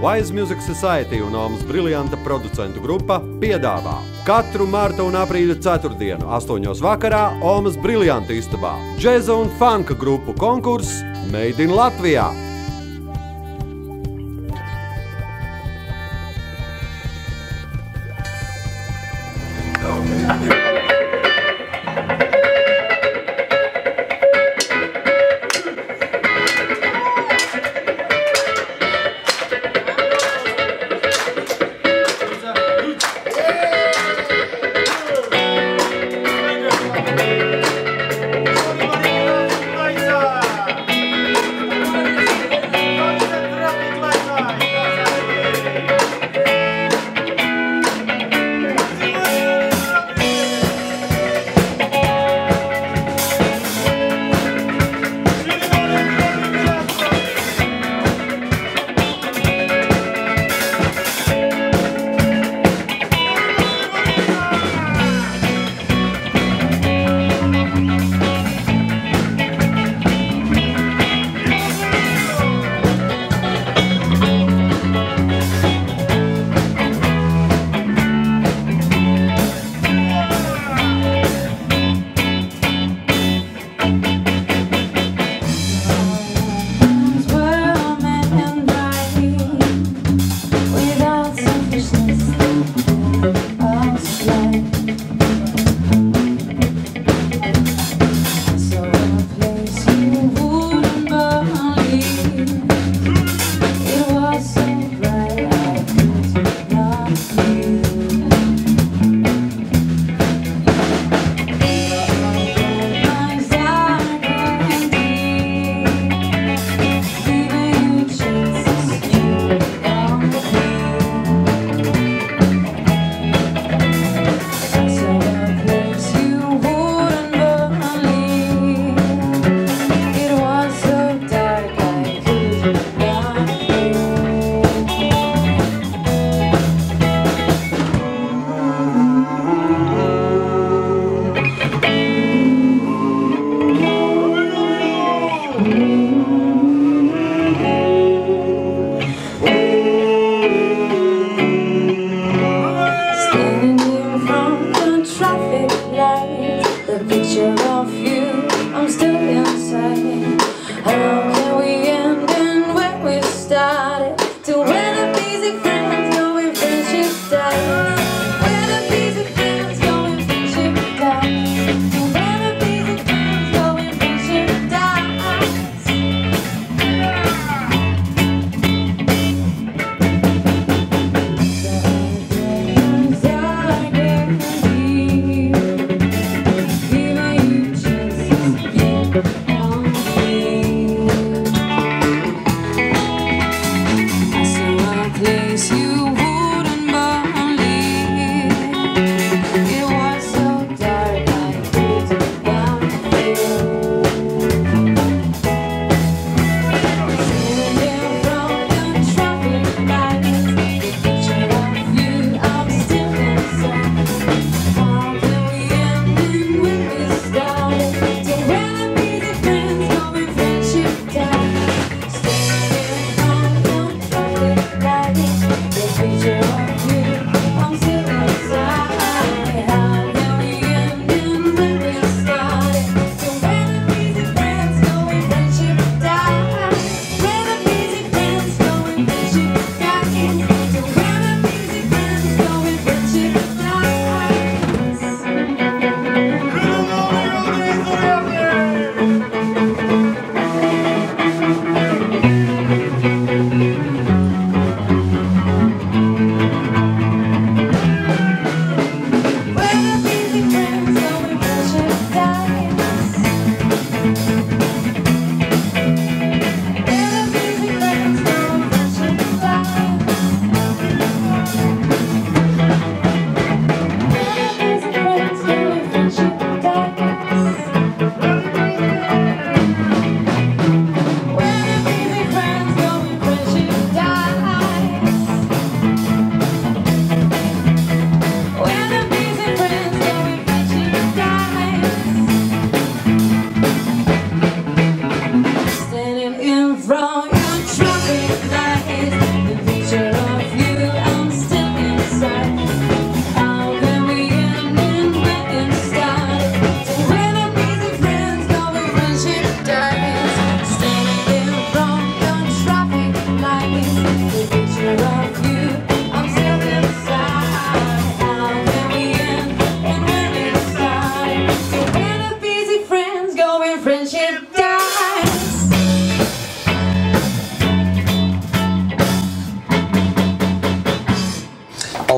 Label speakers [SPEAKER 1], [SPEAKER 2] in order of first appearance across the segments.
[SPEAKER 1] Wise Music Society un Omas Briljanta producentu grupa piedāvā katru marta un aprīļa ceturtdienu 8. vakarā Omas Briljanta istabā džeza un funka grupu konkurss Made in Latvijā.
[SPEAKER 2] Like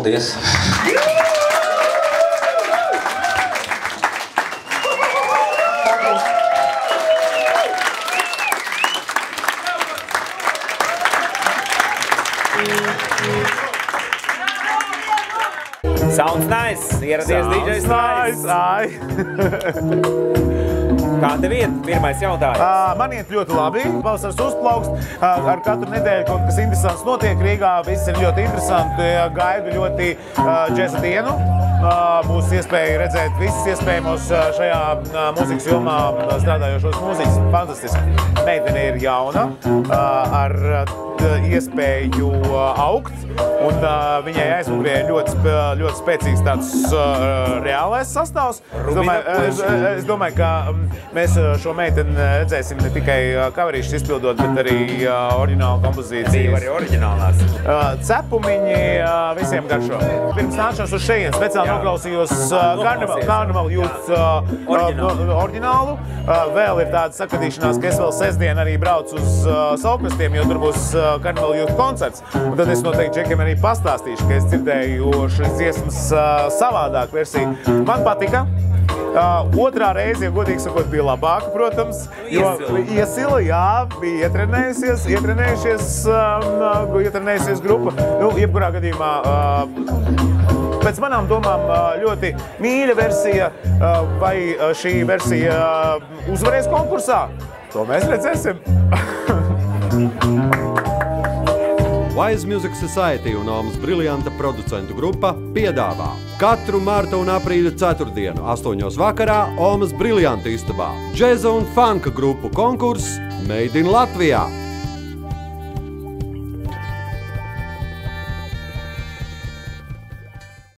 [SPEAKER 2] Paldies!
[SPEAKER 3] Sounds nice! Ieradies DJs nice! Kā tev iet? Pirmais jautājums.
[SPEAKER 4] Man iet ļoti labi. Pavasars uzplaukst. Ar katru nedēļu kaut kas interesants notiek Rīgā. Viss ir ļoti interesanti. Gaidu ļoti džeza dienu. Būs iespēja redzēt visus iespējamos šajā mūzikas jomā strādājošos mūziķus. Fantastiski. Meitene ir jauna, ar iespēju augt, un viņai aizmugurē ļoti spēcīgs tāds reālais sastāvs. Es domāju, ka mēs šo meiteni redzēsim ne tikai coverīšus izpildot, bet arī oriģinālu kompozīciju.
[SPEAKER 3] Arī oriģinālās.
[SPEAKER 4] Cepumiņi visiem garšo. Pirms nākšanas uz šeien speciāli noklausījos Carnival Youth oriģinālu. Vēl ir tāda sakadīšanās, ka es vēl sestdien arī braucu uz Saukastiem, jo tur būs Carnival Youth koncerts. Un tad es noteikti Džekiem arī pastāstīšu, ka es dzirdēju šīs dziesmas savādāk versiju. Man patika. Otrā reize, ja godīgi sakot, bija labāka, protams, jo iesila, jā, bija ietrenējusies grupa. Nu, jebkurā gadījumā, pēc manām domām, ļoti mīļa versija, vai šī versija uzvarēs konkursā? To mēs redzēsim.
[SPEAKER 1] Wise Music Society un Omas Briljanta producentu grupa piedāvā katru marta un aprīļa ceturtdienu 8 vakarā Omas Briljanta istabā džeza un funka grupu konkurss Made in Latvijā.